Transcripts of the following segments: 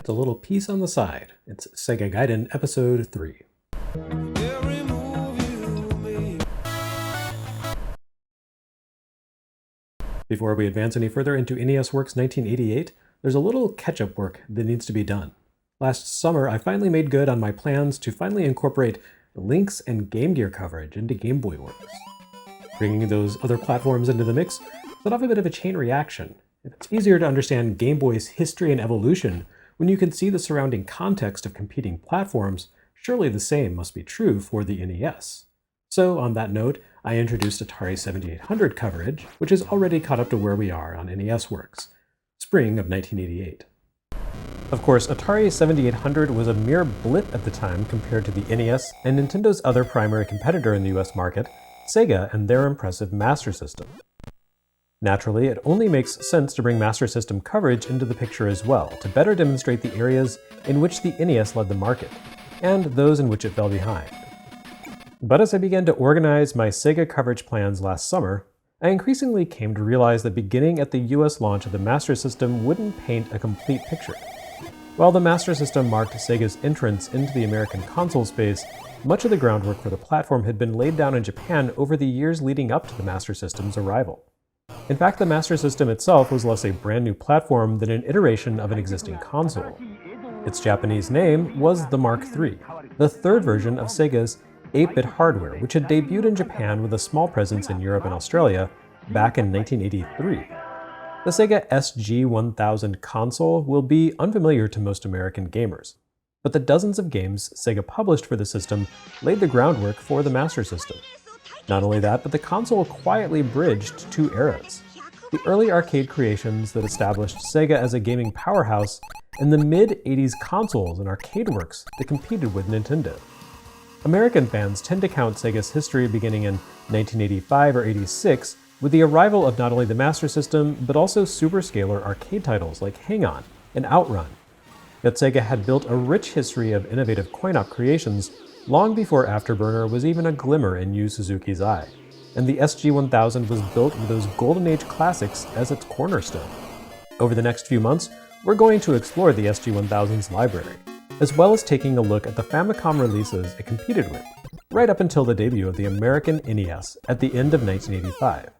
a little piece on the side. It's Segaiden Episode 3. Before we advance any further into NES Works 1988, there's a little catch-up work that needs to be done. Last summer, I finally made good on my plans to finally incorporate Lynx and Game Gear coverage into Game Boy Works. Bringing those other platforms into the mix set off a bit of a chain reaction. If it's easier to understand Game Boy's history and evolution when you can see the surrounding context of competing platforms, surely the same must be true for the NES. So, on that note, I introduced Atari 7800 coverage, which is already caught up to where we are on NES Works, spring of 1988. Of course, Atari 7800 was a mere blip at the time compared to the NES and Nintendo's other primary competitor in the US market, Sega and their impressive Master System. Naturally, it only makes sense to bring Master System coverage into the picture as well, to better demonstrate the areas in which the NES led the market, and those in which it fell behind. But as I began to organize my Sega coverage plans last summer, I increasingly came to realize that beginning at the US launch of the Master System wouldn't paint a complete picture. While the Master System marked Sega's entrance into the American console space, much of the groundwork for the platform had been laid down in Japan over the years leading up to the Master System's arrival. In fact, the Master System itself was less a brand new platform than an iteration of an existing console. Its Japanese name was the Mark III, the third version of Sega's 8-bit hardware, which had debuted in Japan with a small presence in Europe and Australia back in 1983. The Sega SG-1000 console will be unfamiliar to most American gamers, but the dozens of games Sega published for the system laid the groundwork for the Master System. Not only that, but the console quietly bridged two eras: the early arcade creations that established Sega as a gaming powerhouse, and the mid-80s consoles and arcade works that competed with Nintendo. American fans tend to count Sega's history beginning in 1985 or 86 with the arrival of not only the Master System, but also superscalar arcade titles like Hang-On and Outrun. Yet Sega had built a rich history of innovative coin-op creations long before Afterburner was even a glimmer in Yu Suzuki's eye, and the SG-1000 was built with those Golden Age classics as its cornerstone. Over the next few months, we're going to explore the SG-1000's library, as well as taking a look at the Famicom releases it competed with, right up until the debut of the American NES at the end of 1985.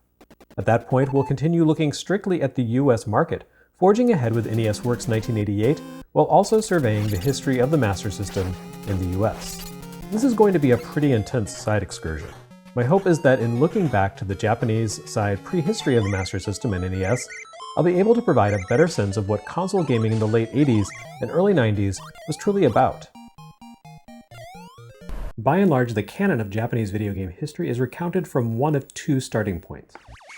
At that point, we'll continue looking strictly at the US market, forging ahead with NES Works 1988, while also surveying the history of the Master System in the US. This is going to be a pretty intense side excursion. My hope is that in looking back to the Japanese side prehistory of the Master System and NES, I'll be able to provide a better sense of what console gaming in the late 80s and early 90s was truly about. By and large, the canon of Japanese video game history is recounted from one of two starting points: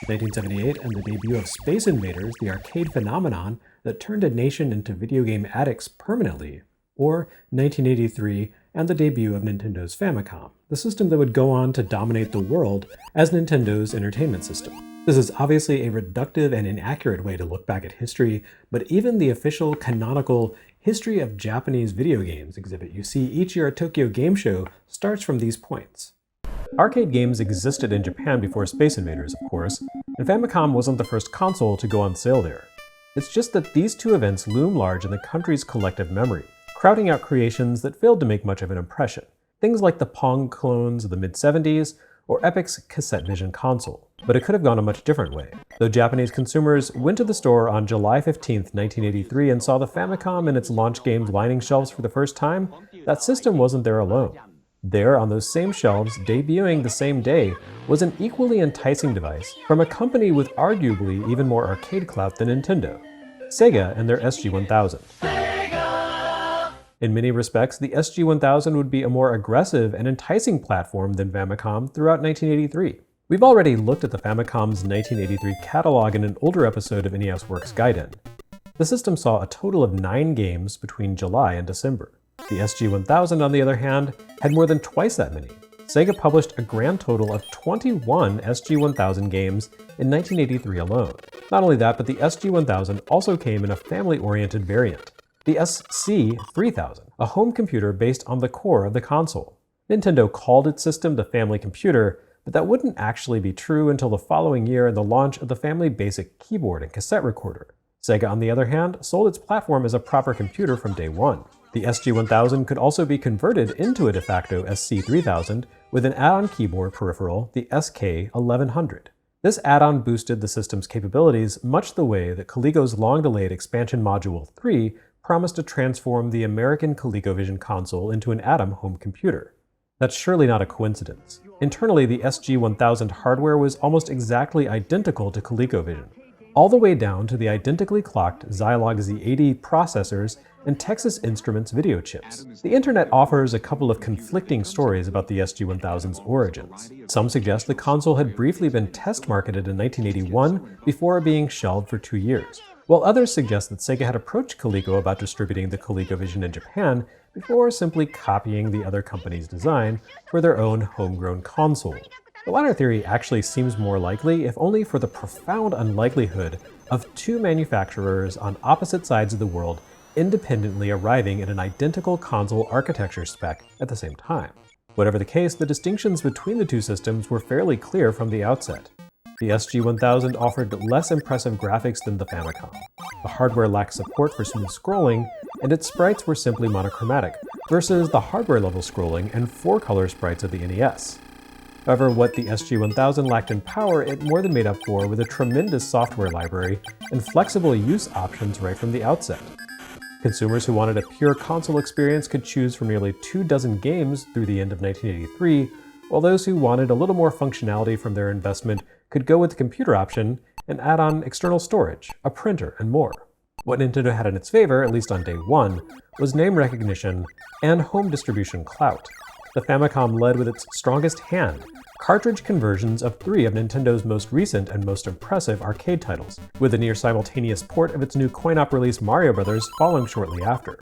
1978 and the debut of Space Invaders, the arcade phenomenon that turned a nation into video game addicts permanently, or 1983 and the debut of Nintendo's Famicom, the system that would go on to dominate the world as Nintendo's entertainment system. This is obviously a reductive and inaccurate way to look back at history, but even the official canonical History of Japanese Video Games exhibit you see each year at Tokyo Game Show starts from these points. Arcade games existed in Japan before Space Invaders, of course, and Famicom wasn't the first console to go on sale there. It's just that these two events loom large in the country's collective memory, crowding out creations that failed to make much of an impression. Things like the Pong clones of the mid-70s, or Epic's Cassette Vision console. But it could have gone a much different way. Though Japanese consumers went to the store on July 15, 1983 and saw the Famicom and its launch games lining shelves for the first time, that system wasn't there alone. There, on those same shelves, debuting the same day, was an equally enticing device from a company with arguably even more arcade clout than Nintendo: Sega and their SG-1000. In many respects, the SG-1000 would be a more aggressive and enticing platform than Famicom throughout 1983. We've already looked at the Famicom's 1983 catalog in an older episode of NES Works Gaiden. The system saw a total of 9 games between July and December. The SG-1000, on the other hand, had more than twice that many. Sega published a grand total of 21 SG-1000 games in 1983 alone. Not only that, but the SG-1000 also came in a family-oriented variant, the SC-3000, a home computer based on the core of the console. Nintendo called its system the Family Computer, but that wouldn't actually be true until the following year and the launch of the Family Basic keyboard and cassette recorder. Sega, on the other hand, sold its platform as a proper computer from day one. The SG-1000 could also be converted into a de facto SC-3000 with an add-on keyboard peripheral, the SK-1100. This add-on boosted the system's capabilities much the way that Coleco's long-delayed expansion module 3 promised to transform the American ColecoVision console into an Atom home computer. That's surely not a coincidence. Internally, the SG-1000 hardware was almost exactly identical to ColecoVision, all the way down to the identically clocked Zilog Z80 processors and Texas Instruments video chips. The internet offers a couple of conflicting stories about the SG-1000's origins. Some suggest the console had briefly been test marketed in 1981 before being shelved for 2 years, while others suggest that Sega had approached Coleco about distributing the ColecoVision in Japan before simply copying the other company's design for their own homegrown console. The latter theory actually seems more likely, if only for the profound unlikelihood of two manufacturers on opposite sides of the world independently arriving at an identical console architecture spec at the same time. Whatever the case, the distinctions between the two systems were fairly clear from the outset. The SG-1000 offered less impressive graphics than the Famicom. The hardware lacked support for smooth scrolling, and its sprites were simply monochromatic, versus the hardware-level scrolling and 4-color sprites of the NES. However, what the SG-1000 lacked in power, it more than made up for with a tremendous software library and flexible use options right from the outset. Consumers who wanted a pure console experience could choose from nearly 24 games through the end of 1983, while those who wanted a little more functionality from their investment could go with the computer option and add on external storage, a printer, and more. What Nintendo had in its favor, at least on day one, was name recognition and home distribution clout. The Famicom led with its strongest hand, cartridge conversions of 3 of Nintendo's most recent and most impressive arcade titles, with a near-simultaneous port of its new coin-op release Mario Bros. Following shortly after.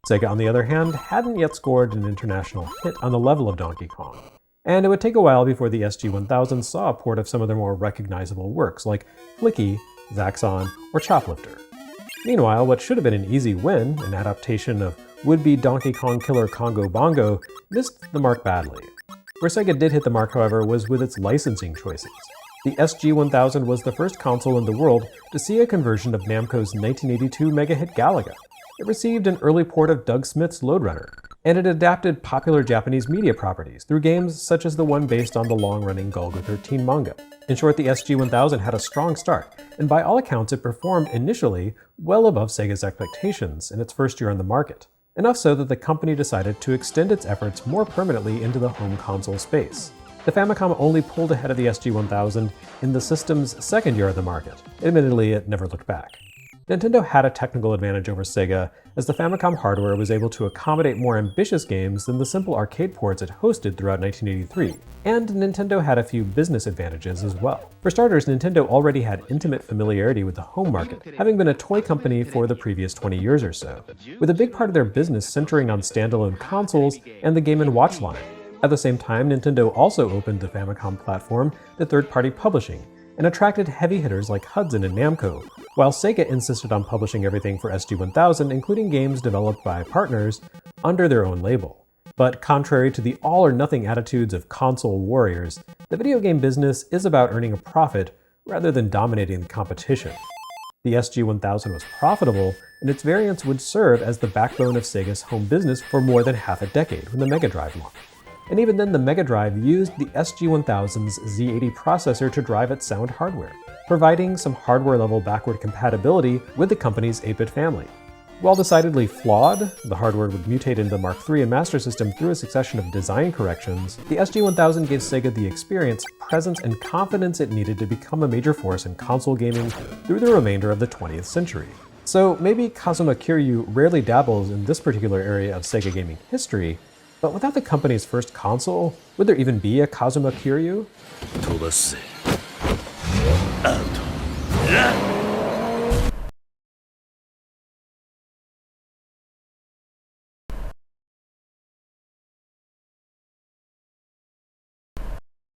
Sega, on the other hand, hadn't yet scored an international hit on the level of Donkey Kong, and it would take a while before the SG-1000 saw a port of some of their more recognizable works like Flicky, ZAXXON, or Choplifter. Meanwhile, what should have been an easy win, an adaptation of would-be Donkey Kong killer CONGO BONGO, missed the mark badly. Where Sega did hit the mark, however, was with its licensing choices. The SG-1000 was the first console in the world to see a conversion of Namco's 1982 mega-hit Galaga. It received an early port of Doug Smith's Lode Runner, and it adapted popular Japanese media properties through games such as the one based on the long-running Golgo 13 manga. In short, the SG-1000 had a strong start, and by all accounts it performed initially well above Sega's expectations in its first year on the market. Enough so that the company decided to extend its efforts more permanently into the home console space. The Famicom only pulled ahead of the SG-1000 in the system's second year on the market. Admittedly, it never looked back. Nintendo had a technical advantage over Sega, as the Famicom hardware was able to accommodate more ambitious games than the simple arcade ports it hosted throughout 1983, and Nintendo had a few business advantages as well. For starters, Nintendo already had intimate familiarity with the home market, having been a toy company for the previous 20 years or so, with a big part of their business centering on standalone consoles and the Game & Watch line. At the same time, Nintendo also opened the Famicom platform to third-party publishing, and attracted heavy hitters like Hudson and Namco, while Sega insisted on publishing everything for SG-1000, including games developed by partners, under their own label. But contrary to the all-or-nothing attitudes of console warriors, the video game business is about earning a profit rather than dominating the competition. The SG-1000 was profitable, and its variants would serve as the backbone of Sega's home business for more than half a decade when the Mega Drive launched. And even then, the Mega Drive used the SG-1000's Z80 processor to drive its sound hardware, providing some hardware-level backward compatibility with the company's 8-bit family. While decidedly flawed, the hardware would mutate into the Mark III and Master System through a succession of design corrections, the SG-1000 gave Sega the experience, presence, and confidence it needed to become a major force in console gaming through the remainder of the 20th century. So maybe Kazuma Kiryu rarely dabbles in this particular area of Sega gaming history, but without the company's first console, would there even be a Kazuma Kiryu?